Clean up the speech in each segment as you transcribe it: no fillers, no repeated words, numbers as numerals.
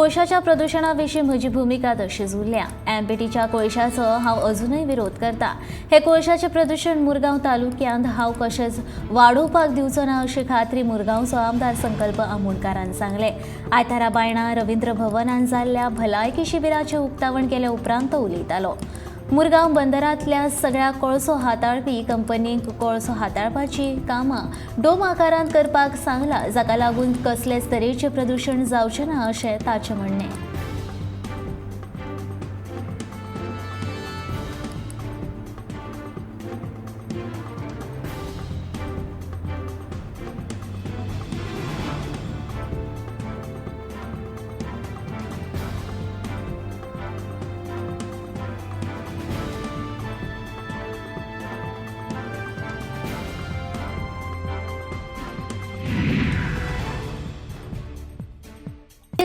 कोळशाच्या प्रदूषणाविषयी म्हजी भूमिका तशीच उरल्या। एमपीटीच्या कोळशाचो हांव अजूनय विरोध करता। हे कोळशाचे प्रदूषण मुरगांव तालुक्यांत हांव कशेंच वाडोवपाक दिवचो ना अशी खात्री मुरगांवचो आमदार संकल्प आमोणकारान सांगले। आयतारा बायणां रवींद्र भवनांत जाल्ल्या भलायकी शिबिराचें उक्तावण केल्या उपरांत तो उलयतालो। मुरगांव बंदरांतल्या सगळ्या कोळसो हाताळपी कंपनींक कोळसो हाताळपाची कामां डोम आकारांत करपाक सांगला, जाका लागून कसलेच तरेचें प्रदूषण जावचें ना अशें ताचें म्हणणें।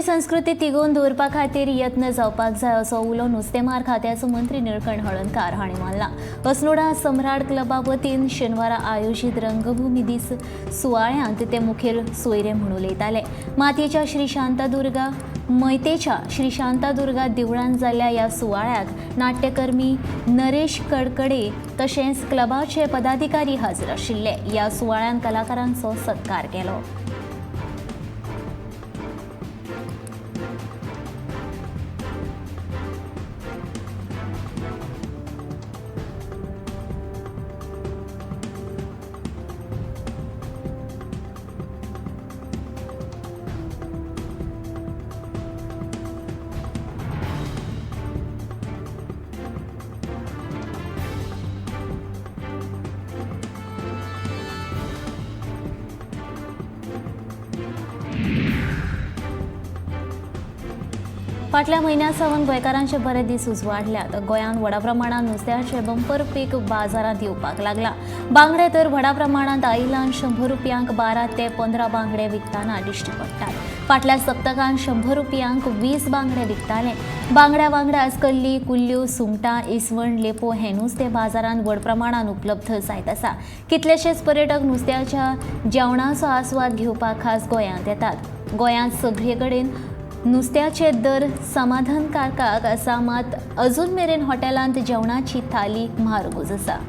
संस्कृती तिगोवन दवरपा खातीर यत्न जावपाक जाय असो उलो नुस्तेमार खात्याचो मंत्री निळकंठ हळर्णकार हांणी मारला। अस्नोडा सम्राट क्लबा वतीन शेनवारा आयोजीत रंगभूमी दीस सुवाळ्यांत ते मुखेल सोयरे म्हूण उलयताले। मातयेच्या श्री शांतादुर्गा मैतेच्या श्री शांतादुर्गा देवळांत जाल्ल्या ह्या सुवाळ्याक नाट्यकर्मी नरेश कडकडे तशेंच क्लबाचे पदाधिकारी हाजीर आशिल्ले। ह्या सुवाळ्यान कलाकारांचो सत्कार केलो। फाटल्या म्हयन्या सावन गोंयकारांचे बरे दीस उजवाडल्यात। गोंयांत व्हडा प्रमाणांत नुस्त्याचे बंपर पीक बाजारांत येवपाक लागला। बांगडे तर व्हडा प्रमाणांत आयिल्ल्यान 100 रुपयांक 12 ते 15 बांगडे विकताना दिश्टी पडटात। फाटल्या सप्तकांत 100 रुपयांक 20 बांगडे विकताले। बांगड्या वांगडाच कल्ली, कुल्ल्यो, सुंगटां, इसवण, लेपो हे नुस्तें बाजारांत व्हड प्रमाणांत उपलब्ध जायत आसा। कितलेशेच पर्यटक नुस्त्याच्या जेवणाचो आस्वाद घेवपाक खास गोंयांत येतात। गोंयांत सगळे कडेन नुस्त्याचे दर समाधानकारक आसा, मात अजून मेरेन हॉटेलांत जेवणाची थाली म्हारगूच आसा।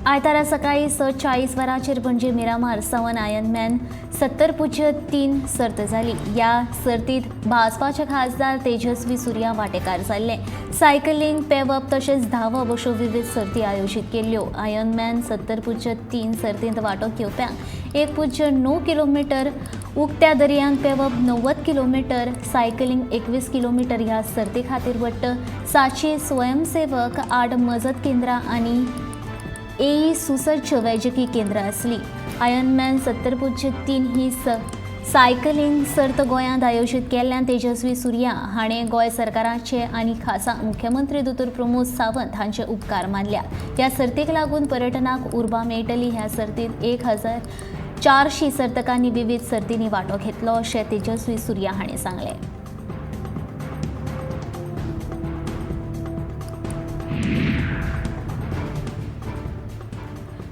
आयतारा सकाळी 6:40 वरांचेर पणजे मिरामार सावन आयर्नमॅन 70.3 सर्त जाली। ह्या सर्तीत भाजपाचे खासदार तेजस्वी सुर्या वांटेकार जाल्ले। सायकलिंग, पेंवप तशेंच धांवप अश्यो विविध सर्ती आयोजीत केल्ल्यो। आयर्नमॅन 70.3 सर्तींत वांटो घेवप्यांक 1.9 किलोमीटर, उक्त्या दर्यांत पेंवप 90 किलोमीटर, सायकलिंग 21 किलोमीटर ह्या सर्ती खातीर वट्ट 700 स्वयंसेवक, 8 मजत केंद्रां आनी सुसज्ज वैजकी केंद्र आसली। आयर्नमॅन 70.3 ही सायकलिंग सर्त गोंयांत आयोजीत केल्ल्यान तेजस्वी सुर्या हाणें गोंय सरकाराचे आनी खासा मुख्यमंत्री दोतोर प्रमोद सावंत हांचे उपकार मानल्या। ह्या सर्तीक लागून पर्यटनाक उर्बा मेळटली। ह्या सर्तींत 1400 सर्तकांनी विविध सर्तींनी वांटो घेतलो अशें तेजस्वी सुर्या हाणें सांगलें।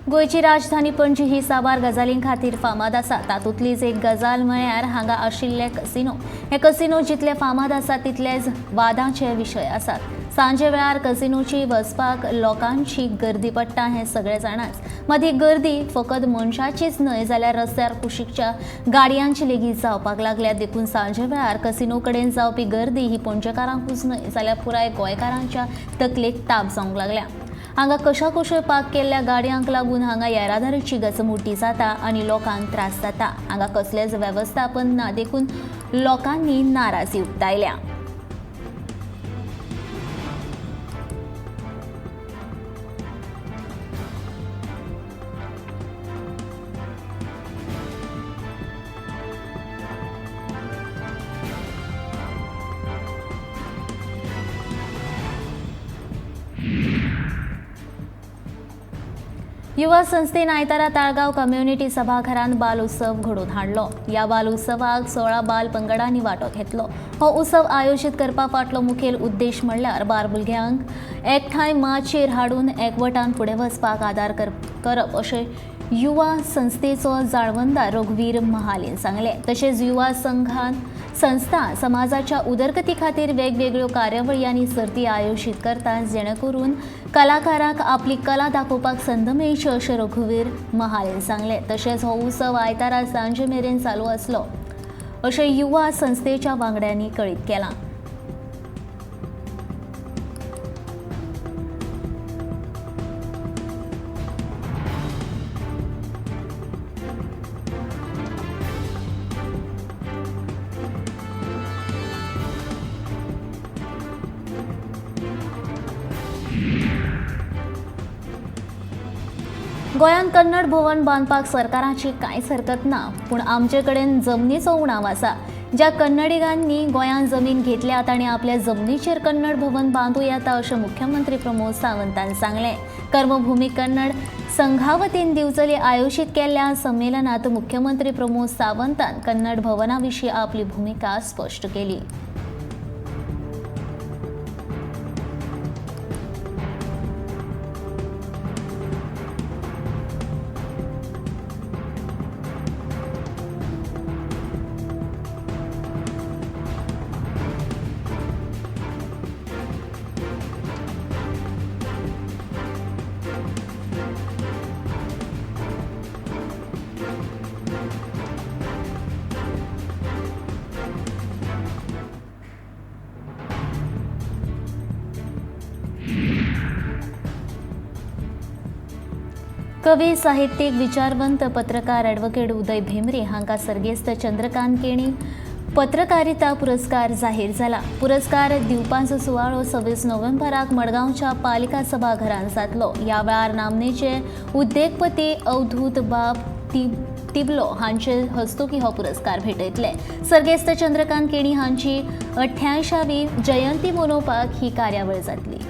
गोंयची राजधानी पणजी ही साबार गजालीं खातीर फामाद आसा। तातूंतलीच एक गजाल म्हळ्यार हांगा आशिल्ले कसिनो। हे कसिनो जितले फामाद आसात तितलेच वादाचे विशय आसात। सांजे वेळार कसिनोची वचपाक लोकांची गर्दी पडटा हें सगळें जाणाच, मात ही गर्दी फकत मनशाचीच न्हय जाल्यार रस्त्यार कुशीकच्या गाडयांची लेगीत जावपाक लागल्या। देखून सांजे वेळार कसिनो कडेन जावपी गर्दी ही पणजेकारांकूच न्हय जाल्यार पुराय गोंयकारांच्या तकलेक ताप जावंक लागल्या। हांगा कशा पार्क केल्ल्या गाडयांक लागून हांगा येरादारीची गचमुटी जाता आनी लोकांक त्रास जाता। हांगा कसलेच वेवस्थापन ना, देखून लोकांनी नाराजी उक्तायल्या। युवा संस्थेन आयतारा ताळगाव कम्युनिटी सभाघरांत बाल उत्सव घडोवन हाडलो। या बाल उत्सवाक 16 बाल पंगडांनी वांटो घेतलो। हो उत्सव आयोजीत करपा फाटलो मुखेल उद्देश म्हणल्यार बाल भुरग्यांक एकठांय माचयेर हाडून एकवटान फुडें वचपाक आदार करप अशें युवा संस्थेचो जाळवंदार रघुवीर महालेन सांगलें। तशेंच युवा संस्था समाजाच्या उदरगती खातीर वेगवेगळ्यो कार्यावळी आनी सर्ती आयोजीत करतात जेणे करून कलाकारांक आपली कला दाखोवपाक संद मेळची अशें रघुवीर महालेन सांगलें। तशेंच हो उत्सव आयतारा सांजे मेरेन चालू आसलो अशें युवा संस्थेच्या वांगड्यांनी कळीत केलां। गोंयांत कन्नड भवन बांदपाक सरकाराची कांयच हरकत ना, पूण आमचे कडेन जमनीचो उणाव आसा। ज्या कन्नडिगांनी गोंयांत जमीन घेतल्या तांणी आपल्या जमनीचेर कन्नड भवन बांदूं येता अशें मुख्यमंत्री प्रमोद सावंतान सांगलें। कर्मभूमी कन्नड संघा वतीन दिवचले आयोजीत केल्ल्या संमेलनात मुख्यमंत्री प्रमोद सावंतान कन्नड भवना विशीं आपली भुमिका स्पश्ट केली। कवी, साहित्यीक, विचारवंत, पत्रकार ॲडव्होकेट उदय भेंब्रे हांकां सर्गेस्त चंद्रकांत केणी पत्रकारिता पुरस्कार जाहीर जाला। पुरस्कार दिवपाचो सुवाळो 26 नोव्हेंबराक मडगांवच्या पालिका सभाघरांत जातलो। ह्या वेळार नामनेचे उद्देगपती अवधूत बाब तिबलो हांचे हस्तुकी हो पुरस्कार भेटयतले। सर्गेस्त चंद्रकांत केणी हांची 88वी जयंती मनोवपाक ही कार्यावळ जातली।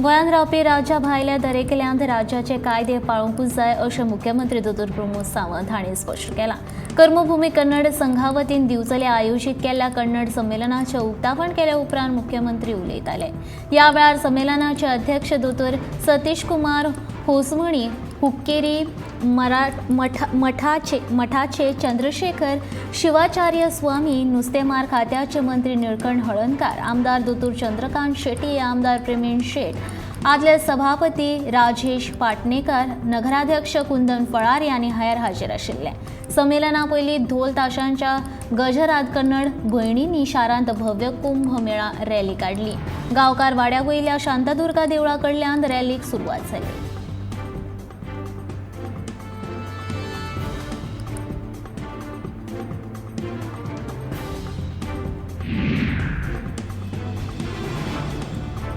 गोंयांत रावपी राज्या भायल्या दरेकल्यांत राज्याचे कायदे पाळूंकूच जाय अशें मुख्यमंत्री दोतोर प्रमोद सावंत हांणी स्पश्ट केलां। कर्मभूमी कन्नड संघा वतीन दिवचले आयोजीत केल्ल्या कन्नड संमेलनाचें उक्तावण केले उपरांत मुख्यमंत्री उलयताले। ह्या वेळार संमेलनाचे अध्यक्ष दोतोर सतीश कुमार होसमणी, हुक्केरी मठाचे चंद्रशेखर शिवाचार्य स्वामी, नुस्तेमार खात्याचे मंत्री निळकंठ हळदणकार, आमदार दोतोर चंद्रकांत शेट्टी, आमदार प्रवीण शेट, आदले सभापती राजेश पाटणेकर, नगराध्यक्ष कुंदन फळारी आनी हेर हाजीर आशिल्ले। संमेलना पयलीं ढोल ताशांच्या गजरात कन्नड भयणींनी शारांत भव्य कुंभ मेळा रॅली काडली। गांवकार वाड्या वयल्या शांतादुर्गा देवळा कडल्यान रॅलीक सुरवात जाली।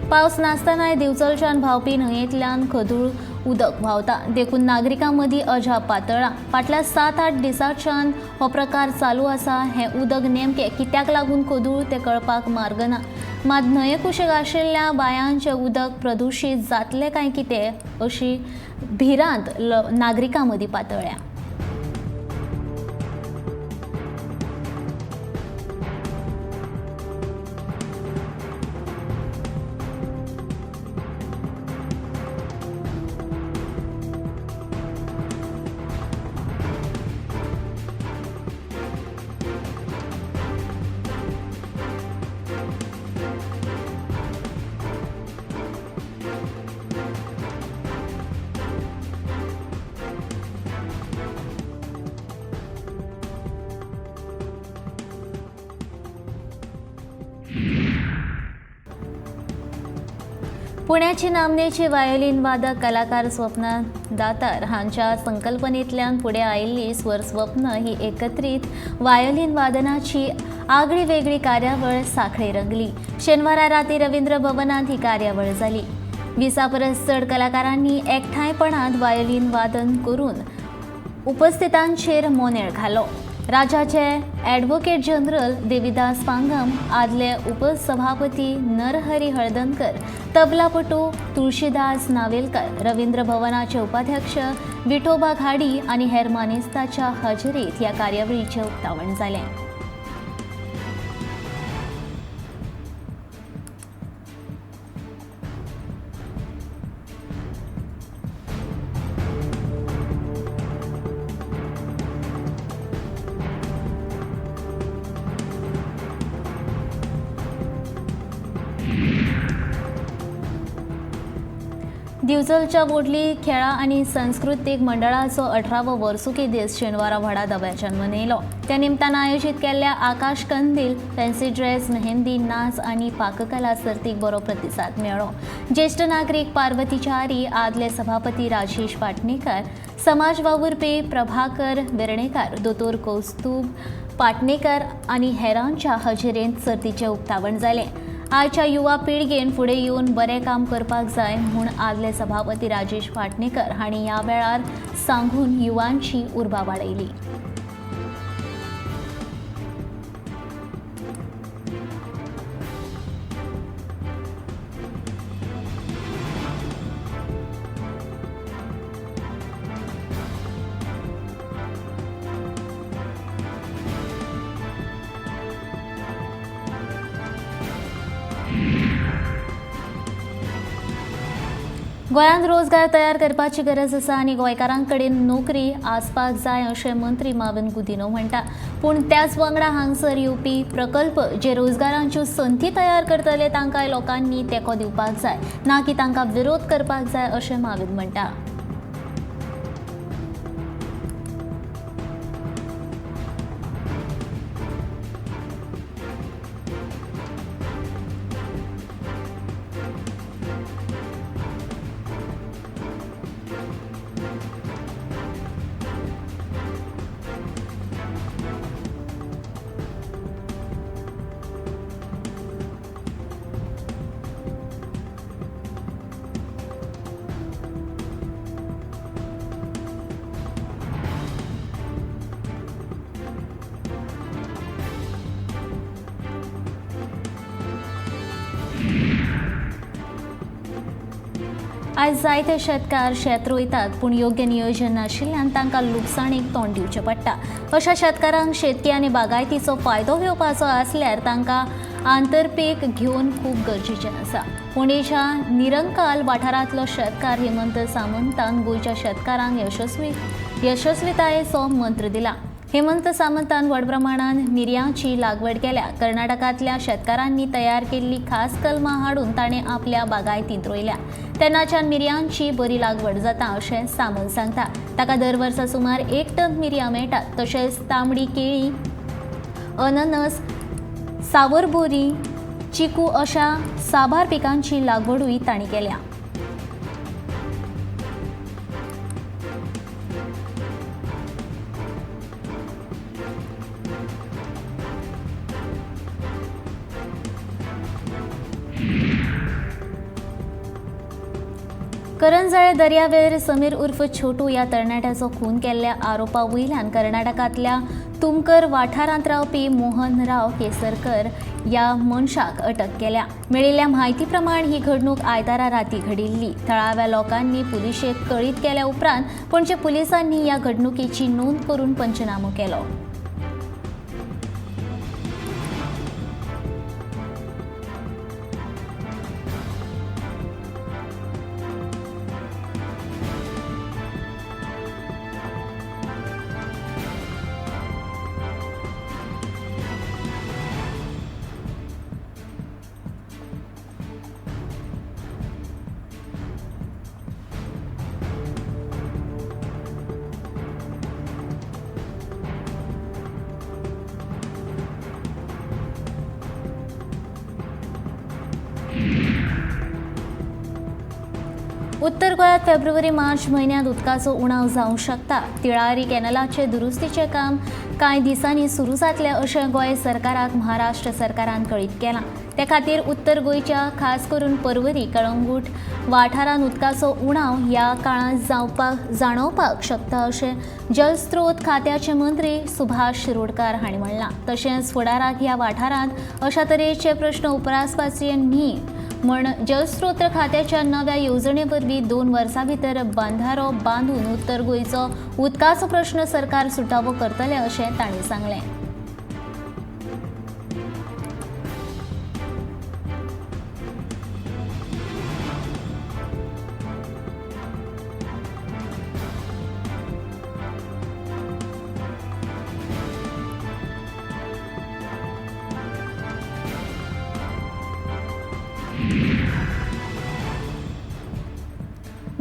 पावस नासतनाय दिवचलच्यान व्हांवपी न्हंयेंतल्यान खदूळ उदक व्हांवता, देखून नागरिकां मदीं अजाप पातळ्ळा। फाटल्या 7-8 दिसांच्यान हो प्रकार चालू आसा। हें उदक नेमकें कित्याक लागून खदूळ तें कळपाक मार्ग ना। मात न्हंये कुशीक आशिल्ल्या बांयांचें उदक प्रदुशीत जातलें काय कितें अशी भिरांत नागरिकां मदीं पातळ्ळ्या। पुण्याचे नामनेचे वायोलिन वादक कलाकार स्वप्ना दातार हांच्या संकल्पनेतल्यान फुडें आयिल्ली स्वर स्वप्न ही एकत्रित वायोलिन वादनाची आगळी वेगळी कार्यावळ साखळे रंगली. शेनवारा राती रवींद्र भवनात ही कार्यावळ जाली. 20 परस चड कलाकारांनी एकठांयपणांत वायोलिन वादन करून उपस्थितांचेर मोनेळ घालो. राज्याचे ॲडव्होकेट जनरल देविदास पांगम, आदले उपसभापती नरहरी हळदणकर, तबलापटू तुळशीदास नावेलकर, रवींद्र भवनाचे उपाध्यक्ष विठोबा घाडी आनी हेर मानेस्तांच्या हजेरीत ह्या कार्यावळीचें उक्तावण जालें. दिवचलच्या व्हडली खेळां आनी सांस्कृतीक मंडळाचो 18वो वर्सुकी दीस शेनवारा व्हडा दबाज्यान मनयलो. त्या निमतान आयोजीत केल्ल्या आकाश कंदील, फॅन्सी ड्रेस, मेहंदी, नाच आनी पाककला सर्तीक बरो प्रतिसाद मेळ्ळो. ज्येश्ठ नागरीक पार्वती च्यारी, आदले सभापती राजेश पाटणेकर, समाज वावुरपी प्रभाकर वेर्णेकार, दोतोर कौस्तुभ पाटणेकर आनी हेरांच्या हजेरेंत सर्तीचें उक्तावण जालें. आयच्या युवा पिळगेन फुडें येवन बरें काम करपाक जाय म्हूण आदले सभापती राजेश पाटणेकर हांणी ह्या वेळार सांगून युवांची उर्बा वाडयली. गोंयांत रोजगार तयार करपाची गरज आसा आनी गोंयकारां कडेन नोकरी आसपाक जाय अशें मंत्री माविन गुदिन्हो म्हणटा. पूण त्याच वांगडा हांगसर येवपी प्रकल्प जे रोजगारांच्यो संधी तयार करतले तांकांय लोकांनी तेंको दिवपाक जाय, ना की तांकां विरोध करपाक जाय अशें माविन म्हणटा. आयज जायते शेतकार शेत रोयतात पूण योग्य नियोजन नाशिल्ल्यान तांकां लुकसाणीक तोंड दिवचें पडटा. अशा शेतकारांक शेतकी आनी बागायतीचो फायदो घेवपाचो आसल्यार तांकां आंतरपीक घेवन खूब गरजेचें आसा. पुणेच्या निरंकाल वाठारांतलो शेतकार हेमंत सामंतान गोंयच्या शेतकारांक यशस्वीतायेचो मंत्र दिला. हेमंत सामंतान व्हड प्रमाणान मिरयांची लागवड केल्या. कर्नाटकांतल्या शेतकारांनी तयार केल्ली खास कलमां हाडून ताणें आपल्या बागायतींत रोयल्या. तेन्नाच्यान मिरयांची बरी लागवड जाता अशें सामंत सांगता. ताका दर वर्सा सुमार 1 टन मिरयां मेळटात. तशेंच तांबडी केळी, अननस, सावरबोरी, चिकू अशा साबार पिकांची लागवडूय तांणी केल्या. करंजळे दर्यावेर समीर उर्फ छोटू ह्या तरणाट्याचो खून केल्ल्या आरोपा वयल्यान कर्नाटकांतल्या तुमकर वाठारांत रावपी मोहनराव केसरकर ह्या मनशाक अटक केल्या. मेळिल्ल्या म्हायती प्रमाण ही घडणूक आयतारा राती घडिल्ली. थळाव्या लोकांनी पुलिशेक कळीत केल्या उपरांत पणजे पुलिसांनी ह्या घडणुकेची नोंद करून पंचनामो केलो. उत्तर गोंयांत फेब्रुवारी-मार्च म्हयन्यांत उदकाचो उणाव जावंक शकता. तिळारी कॅनलाचे दुरुस्तीचें काम कांय दिसांनी सुरू जातलें अशें गोंय सरकाराक महाराष्ट्र सरकारान कळीत केलां. ते खातीर उत्तर गोंयच्या खास करून पर्वरी कळंगूट वाठारांत उदकाचो उणाव ह्या काळांत जाणवपाक शकता अशें जलस्रोत खात्याचे मंत्री सुभाष शिरोडकार हांणी म्हणलां. तशेंच फुडाराक ह्या वाठारांत अशा तरेचे प्रस्न उपरासपाचे न्ही म्हण जलस्रोत खात्याच्या नव्या येवजणे वरवीं 2 वर्सां भितर बांदारो बांदून उत्तर गोंयचो उदकाचो प्रस्न सरकार सुटावो करतले अशें तांणी सांगलें.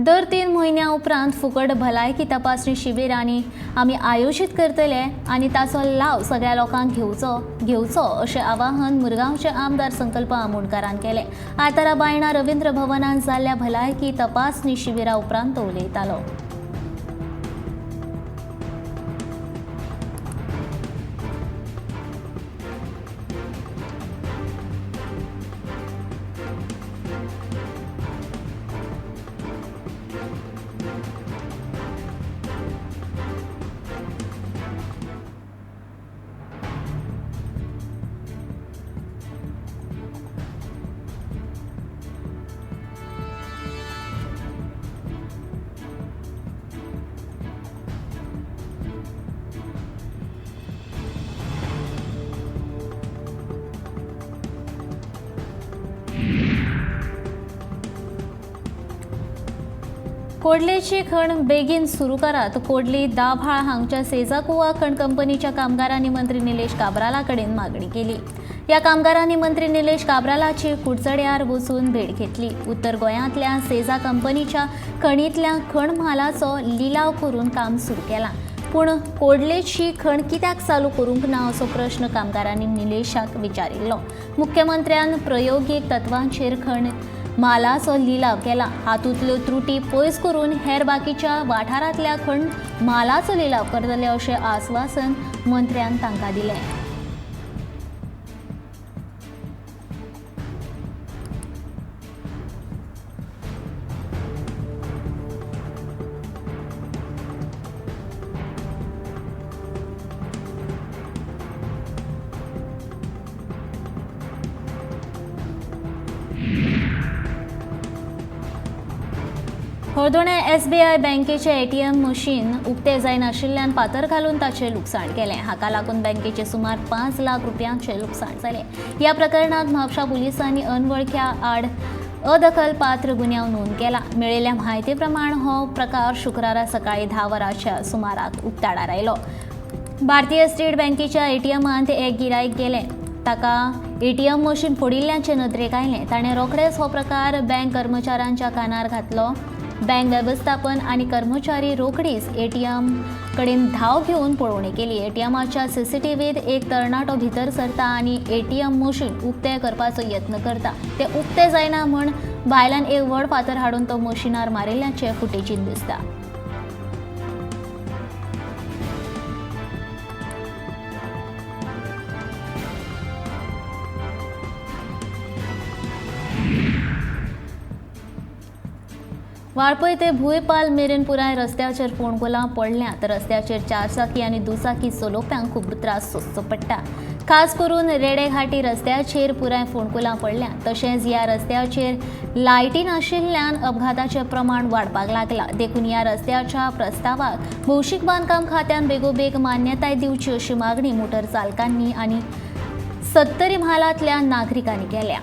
दर 3 म्हयन्यां उपरांत फुकट भलायकी तपासणी शिबीर आमी आयोजीत करतले आनी ताचो लाव सगळ्या लोकांक घेवचो अशें आवाहन मुरगांवचे आमदार संकल्प आमोणकारान केलें. आयतारा बायणा रवींद्र भवनांत जाल्ल्या भलायकी तपासणी शिबिरा उपरांत तो उलयतालो. कोडलेची खण बेगीन सुरू करात. कोडली दाभाळ हांगच्या सेजाकुवा खण कंपनीच्या कामगारांनी मंत्री निलेश काब्राला कडेन मागणी केली. ह्या कामगारांनी मंत्री निलेश काब्रालाची कुडचड्यार वचून भेट घेतली. उत्तर गोंयांतल्या सेजा कंपनीच्या खणींतल्या खण म्हालाचो लिलाव करून काम सुरू केलां. पूण कोडलेची खण कित्याक चालू करूंक ना असो प्रश्न कामगारांनी निलेशाक विचारिल्लो. मुख्यमंत्र्यान प्रायोगीक तत्वांचेर खण म्हालाचो लिलाव केला. हातूंतल्यो त्रुटी पयस करून हेर बाकीच्या वाठारांतल्या खण म्हालाचो लिलाव करतले अशें आस्वासन मंत्र्यान तांकां दिलें. हळदोणे SBI बँकेचे ATM मशीन उक्ते जायनाशिल्ल्यान फातर घालून ताचें लुकसाण केलें. हाका लागून बँकेचे सुमार 5 लाख रुपयांचे लुकसाण जालें. ह्या प्रकरणांत म्हापशा पुलिसांनी अनवळख्या आड अदखलपात्र गुन्यांव नोंद केला. मेळिल्ल्या म्हायती प्रमाण हो प्रकार शुक्रारा सकाळी 10 वरांच्या सुमाराक उक्ताडार आयलो. भारतीय स्टेट बँकेच्या ATMांत एक गिरायक गेलें. ताका ATM मशीन फोडिल्ल्याचें नदरेक आयलें. ताणें रोखडेच हो प्रकार बँक कर्मचाऱ्यांच्या कानार घातलो. बँक वेवस्थापन आनी कर्मचारी रोखडीच ATM कडेन धांव घेवन पळोवणी केली. ATMाच्या CCTVत एक तरणाटो भितर सरता आनी ATM मशीन उक्तें करपाचो यत्न करता. तें उक्तें जायना म्हूण भायल्यान एक व्हड फातर हाडून तो मशिनार मारिल्ल्याचें फुटेजीन दिसता. वाळपय ते भुयपाल मेरेन पुराय रस्त्याचेर फोंडकुलां पडल्यांत. रस्त्याचेर 4 चाकी आनी दुचाकी चलोवप्यांक खूब त्रास सोंसचो पडटा. खास करून रेडेघाटी रस्त्याचेर पुराय फोंडकुलां पडल्यांत. तशेंच ह्या रस्त्याचेर लायटी नाशिल्ल्यान अपघाताचें प्रमाण वाडपाक लागलां. देखून ह्या रस्त्याच्या प्रस्तावाक भौशीक बांदकाम खात्यान बेगोबेग मान्यताय दिवची अशी मागणी मोटर चालकांनी आनी 70 म्हालांतल्या नागरिकांनी केल्या.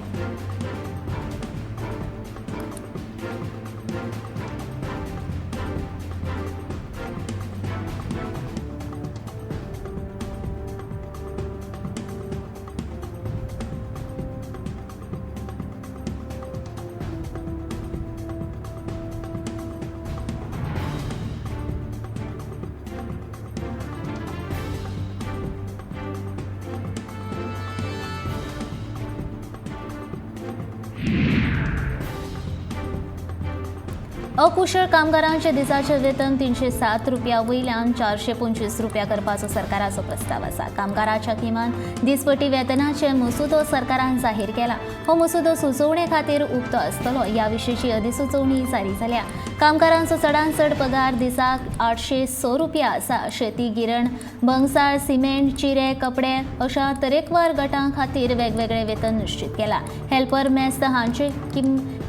अकुशळ कामगारांचे दिसाचे वेतन 307 रुपया वयल्यान 425 रुपया करपाचो सरकाराचो प्रस्ताव आसा. कामगाराच्या किमान दिसपटी वेतनाचे मसुदो सरकारान जाहीर केला. हो मसुदो सुचोवणे खातीर उक्तो आसतलो. ह्या विशींची अधिसुचोवणी जारी जाल्या. कामगारांचो चडांत चड पगार दिसाक 806 रुपया आसा. शेती, गिरण, भंगसाळ, सिमेंट, चिरे, कपडे अशा तरेकवार गटां खातीर वेगवेगळे वेतन निश्चित केला. हेल्पर, मेस्त हांचे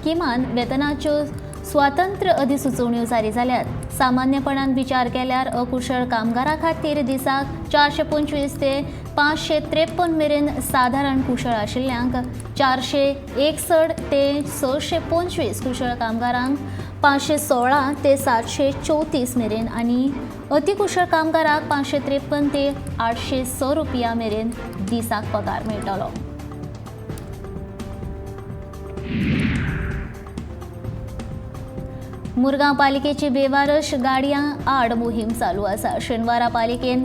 किमान वेतनाच्यो स्वातंत्र्य अधिसुचोवण्यो जारी जाल्यात. सामान्यपणान विचार केल्यार अकुशळ कामगारां खातीर दिसाक 425 ते 553 मेरेन साधारण कुशळ आशिल्ल्यांक 461 ते 625 कुशळ कामगारांक 516 ते 734 मेरेन आनी अतिकुशळ कामगारांक 553 ते 806 रुपया मेरेन दिसाक पगार मेळटलो. मुरगांव पालिकेची बेवारस गाडयां आड मोहीम चालू आसा. शेनवारा पालिकेन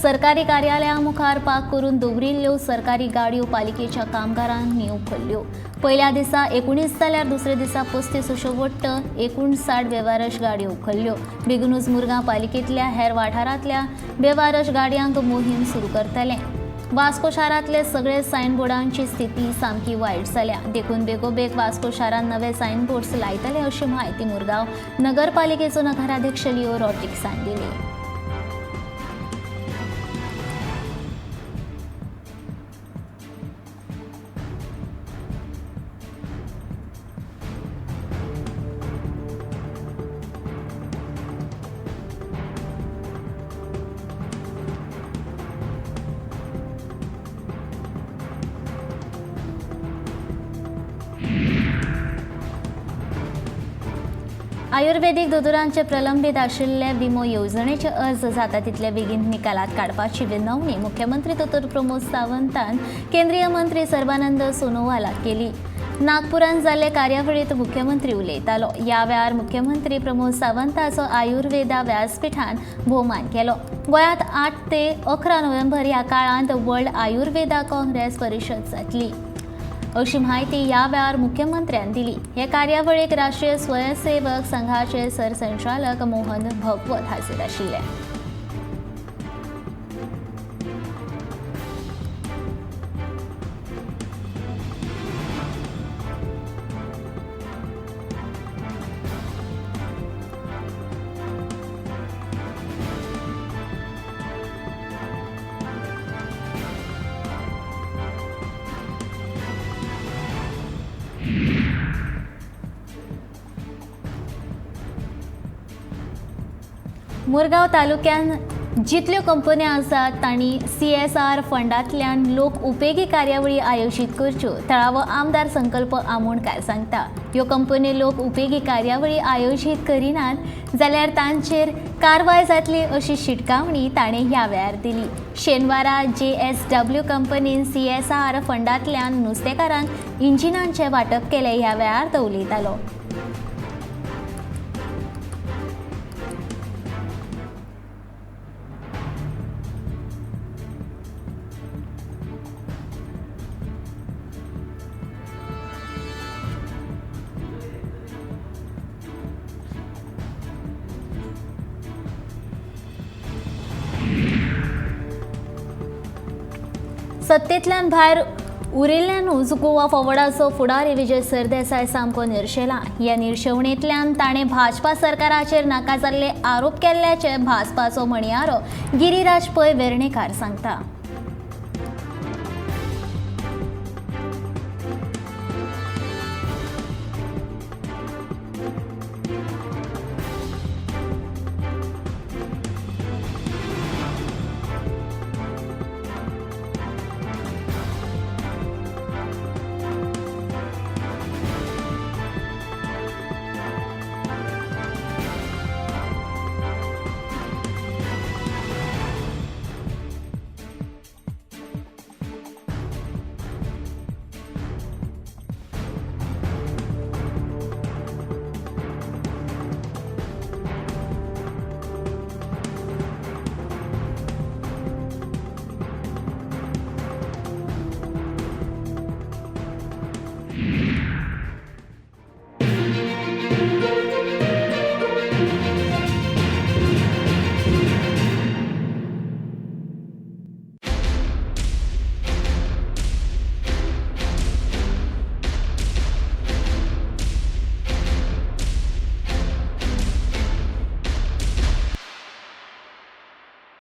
सरकारी कार्यालयां मुखार पाक करून दवरिल्ल्यो सरकारी गाडयो पालिकेच्या कामगारांनी उखल्ल्यो. पयल्या दिसा 19 जाल्यार दुसऱ्या दिसा 35 अश्यो वट्ट 59 बेवारस गाडयो उखल्ल्यो. बेगीनूच मुरगांव पालिकेंतल्या हेर वाठारांतल्या बेवारस गाडयांक मोहीम सुरू करतले. वास्को शारांतले सगळे सायनबोर्डांची स्थिती सामकी वायट जाल्या. देखून बेगोबेग वास्को शारांत नवे सायनबोर्ड्स लायतले अशी म्हायती मुरगांव नगरपालिकेचो नगराध्यक्ष लिओ रॉड्रिक्सान दिली. आयुर्वेदीक दोतोरांचे प्रलंबीत आशिल्ले विमो येवजणेचे अर्ज जाता तितले बेगीन निकालात काडपाची विनवणी मुख्यमंत्री दोतोर प्रमोद सावंतान केंद्रीय मंत्री सर्बानंद सोनोवालाक केली. नागपुरांत जाल्ले कार्यावळींत मुख्यमंत्री उलयतालो. ह्या वेळार मुख्यमंत्री प्रमोद सावंताचो आयुर्वेदा व्यासपीठान भोवमान केलो. गोंयांत 8 ते 11 नोव्हेंबर ह्या काळांत वर्ल्ड आयुर्वेदा काँग्रेस परिशद जातली अशी म्हायती ह्या वेळार मुख्यमंत्र्यान दिली. हे कार्यावळीक राष्ट्रीय स्वयंसेवक संघाचे सरसंचालक मोहन भगवत हाजीर आशिल्ले. मुरगांव तालुक्यात जितल्यो कंपन्यो आसात तांणी CSR फंडांतल्यान लोक उपेगी कार्यावळी आयोजीत करच्यो थळावो आमदार संकल्प आमोणकार सांगता. ह्यो कंपन्यो लोक उपेगी कार्यावळी आयोजीत करिनात जाल्यार तांचेर कारवाय जातली अशी शिटकावणी ताणें ह्या वेळार दिली. शेनवारा JSW कंपनीन CSR फंडांतल्यान नुस्तेकारांक इंजिनांचे वांटप केले. ह्या वेळार तो उलयतालो. सत्तेंतल्यान भायर उरिल्ल्यानूच गोवा फॉरवर्डाचो फुडारी विजय सरदेसाय सामको निर्शेला. ह्या निर्शेवणेंतल्यान ताणें भाजपा सरकाराचेर नाका जाल्ले आरोप केल्ल्याचे भाजपाचो म्हणयारो गिरीराज पै वेर्णेकार सांगता.